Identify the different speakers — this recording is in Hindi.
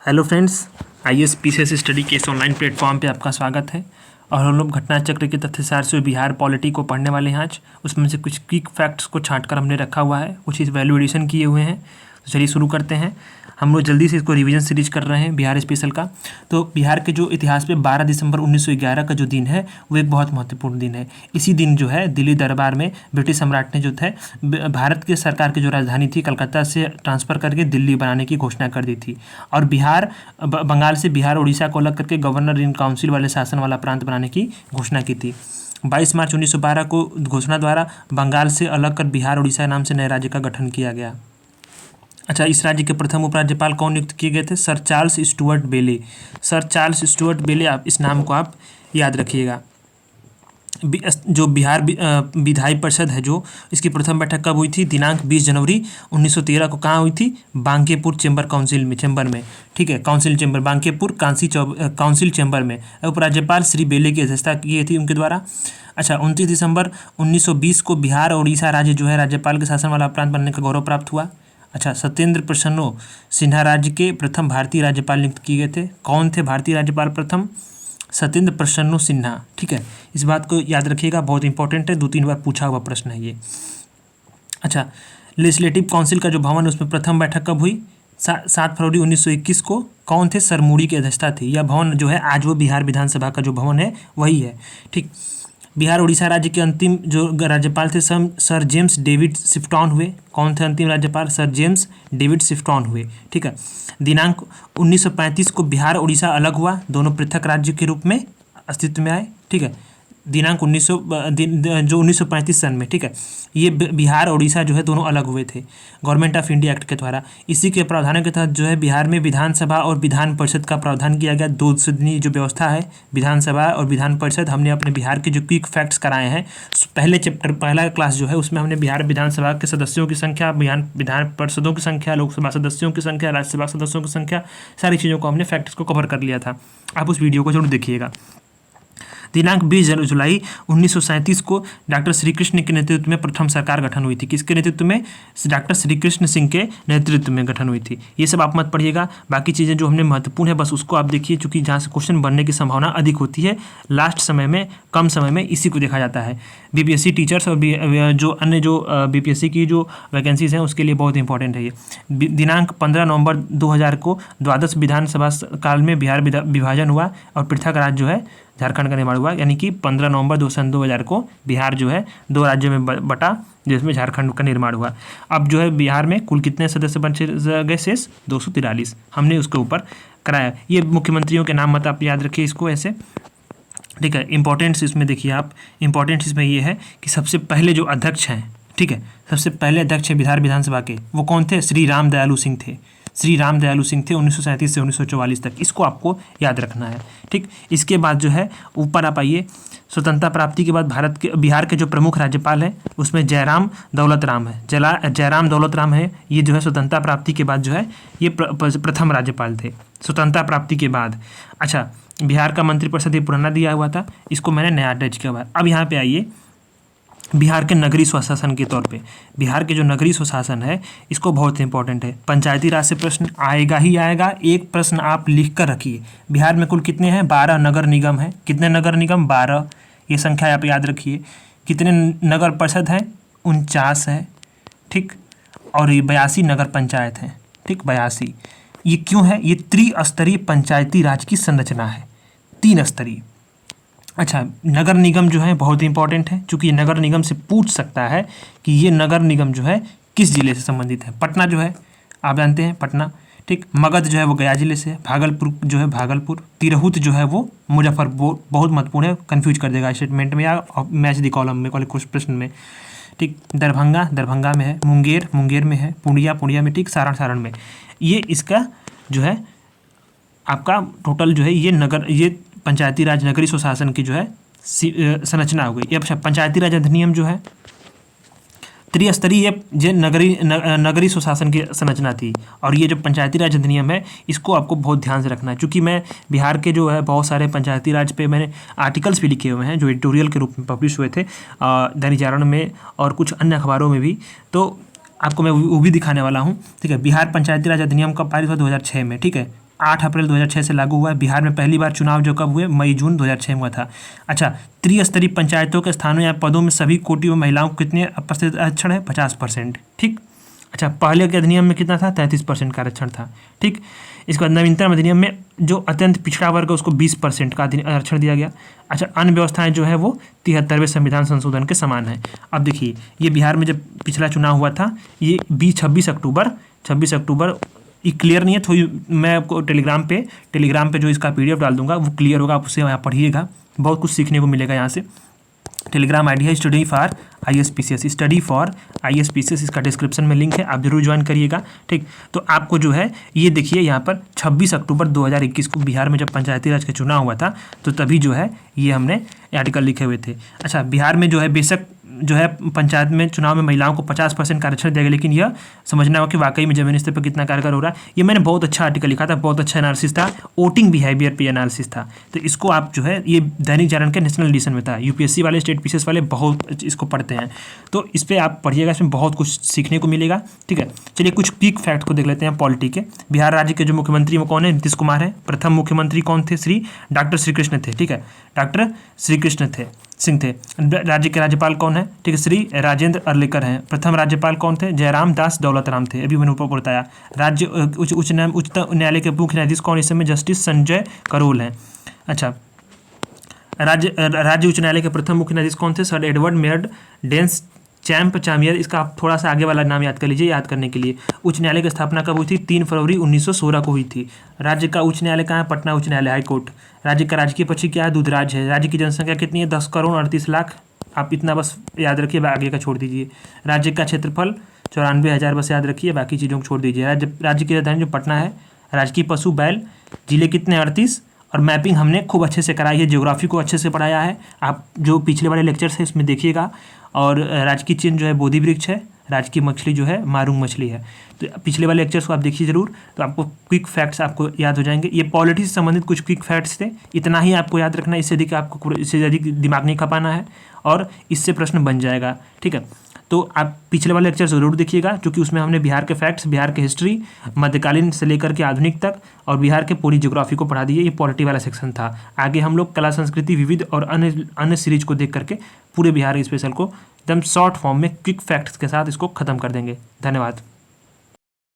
Speaker 1: Hello friends, IAS PCS study के इस ऑनलाइन प्लेटफॉर्म पे आपका स्वागत है। और हम लोग घटना चक्र के तथ्यसार से बिहार पॉलिटी को पढ़ने वाले हैं आज। उसमें से कुछ क्विक फैक्ट्स को छांट कर हमने रखा हुआ है, कुछ इस वैल्यू एडिशन किए हुए हैं। तो चलिए शुरू करते हैं। हम लोग जल्दी से इसको रिवीजन सीरीज कर रहे हैं बिहार स्पेशल का। तो बिहार के जो इतिहास में 12 दिसंबर 1911 का जो दिन है वो एक बहुत महत्वपूर्ण दिन है। इसी दिन जो है दिल्ली दरबार में ब्रिटिश सम्राट ने जो थे भारत के सरकार की जो राजधानी थी कलकत्ता से ट्रांसफ़र करके दिल्ली बनाने की घोषणा कर दी थी। और बंगाल से बिहार उड़ीसा को अलग करके गवर्नर इन काउंसिल वाले शासन वाला प्रांत बनाने की घोषणा की थी। 22 मार्च 1912 को घोषणा द्वारा बंगाल से अलग कर बिहार उड़ीसा नाम से नए राज्य का गठन किया गया। अच्छा, इस राज्य के प्रथम उपराज्यपाल कौन नियुक्त किए गए थे? सर चार्ल्स स्टुअर्ट बेले। सर चार्ल्स स्टुअर्ट बेले, आप इस नाम को आप याद रखिएगा। जो बिहार विधायी परिषद है जो इसकी प्रथम बैठक कब हुई थी? दिनांक 20 जनवरी 1913 को कहाँ हुई थी? बांकेपुर चेंबर में। ठीक है, council chamber, Bankepur council chamber में। उपराज्यपाल श्री बेले की अध्यक्षता की थी उनके द्वारा। अच्छा, 29 दिसंबर 1920 को बिहार और उड़ीसा राज्य जो है राज्यपाल के शासन वाला प्रांत बनने का गौरव प्राप्त हुआ। अच्छा, सत्येंद्र प्रसन्नो सिन्हा राज्य के प्रथम भारतीय राज्यपाल नियुक्त किए गए थे। कौन थे भारतीय राज्यपाल प्रथम? सत्येंद्र प्रसन्नो सिन्हा। ठीक है, इस बात को याद रखिएगा, बहुत इंपॉर्टेंट है, 2-3 बार पूछा हुआ प्रश्न है ये। अच्छा, लेजिस्लेटिव काउंसिल का जो भवन है उसमें प्रथम बैठक कब हुई? 7 फरवरी 1921 को। कौन थे? सर मूडी की अध्यक्षता थी। यह भवन जो है आज वो बिहार विधानसभा का जो भवन है वही है। ठीक, बिहार उड़ीसा राज्य के अंतिम जो राज्यपाल थे सर जेम्स डेविड शिफ्टॉन हुए। कौन थे अंतिम राज्यपाल? सर जेम्स डेविड शिफ्टॉन हुए। ठीक है, दिनांक 1935 को बिहार उड़ीसा अलग हुआ, दोनों पृथक राज्य के रूप में अस्तित्व में आए। ठीक है, दिनांक 1935 सन में। ठीक है, ये बिहार और उड़ीसा जो है दोनों अलग हुए थे गवर्नमेंट ऑफ इंडिया एक्ट के द्वारा। इसी के प्रावधानों के तहत जो है बिहार में विधानसभा और विधान परिषद का प्रावधान किया गया। 2 सदनीय जो व्यवस्था है विधानसभा और विधान परिषद, हमने अपने बिहार के जो क्विक फैक्ट्स कराए हैं पहले चैप्टर, पहला क्लास जो है उसमें हमने बिहार विधानसभा के सदस्यों की संख्या, विधान परिषदों की संख्या, लोकसभा सदस्यों की संख्या, राज्यसभा सदस्यों की संख्या, सारी चीज़ों को हमने फैक्ट्स को कवर कर लिया था। आप उस वीडियो को जरूर देखिएगा। दिनांक 20 जुलाई 1937 को डॉक्टर श्री कृष्ण के नेतृत्व में प्रथम सरकार गठन हुई थी। किसके नेतृत्व में? डॉक्टर श्री कृष्ण सिंह के नेतृत्व में गठन हुई थी। ये सब आप मत पढ़िएगा, बाकी चीज़ें जो हमने महत्वपूर्ण है बस उसको आप देखिए, चूँकि जहाँ से क्वेश्चन बनने की संभावना अधिक होती है लास्ट समय में, कम समय में इसी को देखा जाता है। बीपीएससी टीचर्स और जो अन्य जो बीपीएससी की जो वैकेंसीज हैं उसके लिए बहुत इंपॉर्टेंट है ये। दिनांक 15 नवंबर 2000 को द्वादश विधानसभा काल में बिहार विभाजन हुआ और पृथक राज्य जो है झारखंड का निर्माण हुआ। यानी कि 15 नवंबर 2000 को बिहार जो है 2 राज्यों में बटा, जिसमें झारखंड का निर्माण हुआ। अब जो है बिहार में कुल कितने सदस्य बन गए? शेष 243 हमने उसके ऊपर कराया। ये मुख्यमंत्रियों के नाम मत आप याद रखिए इसको ऐसे। ठीक है, इंपॉर्टेंट्स इसमें देखिए आप, इंपॉर्टेंट्स इसमें ये है कि सबसे पहले जो अध्यक्ष हैं, ठीक है, सबसे पहले अध्यक्ष है बिहार विधानसभा के, वो कौन थे? श्री राम दयालु सिंह थे। श्री राम दयालु सिंह थे 1937 से 1944 तक, इसको आपको याद रखना है। ठीक, इसके बाद जो है ऊपर आप आइए, स्वतंत्रता प्राप्ति के बाद बिहार के जो प्रमुख राज्यपाल हैं उसमें जयराम दौलत राम है। जयराम दौलत राम है, ये जो है स्वतंत्रता प्राप्ति के बाद जो है ये प्रथम राज्यपाल थे स्वतंत्रता प्राप्ति के बाद। अच्छा, बिहार का मंत्रिपरिषद ये पुराना दिया हुआ था, इसको मैंने नया अटैच किया हुआ है। अब यहाँ पे आइए, बिहार के नगरीय स्वशासन के तौर पे, बिहार के जो नगरीय स्वशासन है इसको बहुत इंपॉर्टेंट है। पंचायती राज से प्रश्न आएगा ही आएगा। एक प्रश्न आप लिख कर रखिए, बिहार में कुल कितने हैं? 12 नगर निगम हैं। कितने नगर निगम? 12। ये संख्या आप याद रखिए। कितने नगर परिषद हैं? 49 है। ठीक, और ये 82 नगर पंचायत हैं। ठीक, 82। ये क्यों है? ये त्रिस्तरीय पंचायती राज की संरचना है, 3 स्तरीय। अच्छा, नगर निगम जो है बहुत इंपॉर्टेंट है, क्योंकि ये नगर निगम से पूछ सकता है कि ये नगर निगम जो है किस जिले से संबंधित है। पटना जो है आप जानते हैं, पटना। ठीक, मगध जो है वो गया जिले से है। भागलपुर जो है भागलपुर। तिरहुत जो है वो मुजफ्फरपुर। बहुत महत्वपूर्ण है, कन्फ्यूज कर देगा स्टेटमेंट में या मैच दी कॉलम में कुछ प्रश्न में। ठीक, दरभंगा में है। मुंगेर में है। पूर्णिया में। ठीक, सारण में। ये इसका जो है आपका टोटल जो है ये पंचायती राज नगरीय स्वशासन की जो है संरचना हो गई। अच्छा, पंचायती राज अधिनियम जो है त्रिस्तरीय जो नगरीय स्वशासन की संरचना थी, और ये जो पंचायती राज अधिनियम है इसको आपको बहुत ध्यान से रखना है, क्योंकि मैं बिहार के जो है बहुत सारे पंचायती राज पे मैंने आर्टिकल्स भी लिखे हुए हैं जो एडिटोरियल के रूप में पब्लिश हुए थे दैनिक जागरण में और कुछ अन्य अखबारों में भी, तो आपको मैं वो भी दिखाने वाला हूँ। ठीक है, बिहार पंचायती राज अधिनियम का पारित हुआ 2006 में। ठीक है, 8 अप्रैल 2006 से लागू हुआ है। बिहार में पहली बार चुनाव जो कब हुए, मई जून 2006 में हुआ था। अच्छा, त्रिस्तरीय पंचायतों के स्थानों या पदों में सभी कोटि व महिलाओं को कितने प्रतिशत आरक्षण है, 50%। ठीक। अच्छा, पहले के अधिनियम में कितना था, 33% का आरक्षण था। ठीक। इसके बाद नवीनतम अधिनियम में जो अत्यंत पिछड़ा वर्ग है उसको 20% का आरक्षण दिया गया। अच्छा, अन्य व्यवस्थाएं जो है वो 73वें संविधान संशोधन के समान है। अब देखिए, ये बिहार में जब पिछला चुनाव हुआ था, ये 26 अक्टूबर, ये क्लियर नहीं है, थोड़ी मैं आपको टेलीग्राम पे जो इसका PDF डाल दूंगा वो क्लियर होगा, आप उसे यहाँ पढ़िएगा, बहुत कुछ सीखने को मिलेगा यहाँ से। टेलीग्राम आईडी है स्टडी फॉर ISPCS, इसका डिस्क्रिप्शन में लिंक है, आप जरूर ज्वाइन करिएगा। ठीक। तो आपको जो है ये देखिए यहाँ पर 26 अक्टूबर 2021 को बिहार में जब पंचायती राज का चुनाव हुआ था, तो तभी जो है ये हमने आर्टिकल लिखे हुए थे। अच्छा, बिहार में जो है बेशक जो है पंचायत में चुनाव में महिलाओं को 50% का आरक्षण दिया गया, लेकिन यह समझना होगा कि वाकई में जमीनी स्तर पर कितना कारगर हो रहा है। ये मैंने बहुत अच्छा आर्टिकल लिखा था, बहुत अच्छा एनालिसिस था, वोटिंग बिहेवियर पे एनालिसिस था। तो इसको आप जो है, ये दैनिक जागरण के नेशनल एडिशन में था, UPSC वाले, स्टेट PCS वाले बहुत इसको पढ़ते हैं, तो इस पर आप पढ़िएगा, इसमें बहुत कुछ सीखने को मिलेगा। ठीक है, चलिए कुछ क्विक फैक्ट को देख लेते हैं पॉलिटी के। बिहार राज्य के जो मुख्यमंत्री वो कौन है, नीतीश कुमार है। प्रथम मुख्यमंत्री कौन थे, डॉक्टर श्री कृष्ण थे। ठीक है, डॉक्टर श्री कृष्ण सिंह थे। राज्य के राज्यपाल कौन है, ठीक है, श्री राजेंद्र अर्लेकर हैं। प्रथम राज्यपाल कौन थे, जयराम दास दौलतराम थे, अभी मैंने ऊपर बताया। राज्य उच्चतम न्यायालय के मुख्य न्यायाधीश कौन इस समय, जस्टिस संजय करोल हैं। अच्छा, राज्य उच्च न्यायालय के प्रथम मुख्य न्यायाधीश कौन थे, सर एडवर्ड मेयर्ड डेंस चैम्पियर। इसका आप थोड़ा सा आगे वाला नाम याद कर लीजिए, याद करने के लिए। उच्च न्यायालय की स्थापना कब हुई थी, 3 फरवरी 1916 को हुई थी। राज्य का उच्च न्यायालय कहाँ है, पटना उच्च न्यायालय, हाई कोर्ट। राज्य का राजकीय पक्षी क्या है, दूधराज है। राज्य की जनसंख्या कितनी है, 10,38,00,000। आप इतना बस याद रखिए, आगे का छोड़ दीजिए। राज्य का क्षेत्रफल 94,000 बस याद रखिए, बाकी चीज़ों को छोड़ दीजिए। राज्य की राजधानी जो पटना है। राजकीय पशु बैल। जिले कितने, 38। और मैपिंग हमने खूब अच्छे से कराई है, ज्योग्राफी को अच्छे से पढ़ाया है, आप जो पिछले वाले लेक्चर्स है उसमें देखिएगा। और राजकीय चिन्ह जो है बोधि वृक्ष है। राजकीय मछली जो है मारूंग मछली है। तो पिछले वाले लेक्चर्स को आप देखिए जरूर, तो आपको क्विक फैक्ट्स आपको याद हो जाएंगे। ये पॉलिटी से संबंधित कुछ क्विक फैक्ट्स थे, इतना ही आपको याद रखना है, इससे अधिक दिमाग नहीं खपाना है, और इससे प्रश्न बन जाएगा। ठीक है, तो आप पिछले वाले लेक्चर जरूर देखिएगा, क्योंकि उसमें हमने बिहार के फैक्ट्स, बिहार के हिस्ट्री, मध्यकालीन से लेकर के आधुनिक तक, और बिहार के पूरी ज्योग्राफी को पढ़ा दिए। ये पॉलिटी वाला सेक्शन था। आगे हम लोग कला, संस्कृति, विविध और अन्य सीरीज को देख करके पूरे बिहार स्पेशल को एकदम शॉर्ट फॉर्म में क्विक फैक्ट्स के साथ इसको खत्म कर देंगे। धन्यवाद।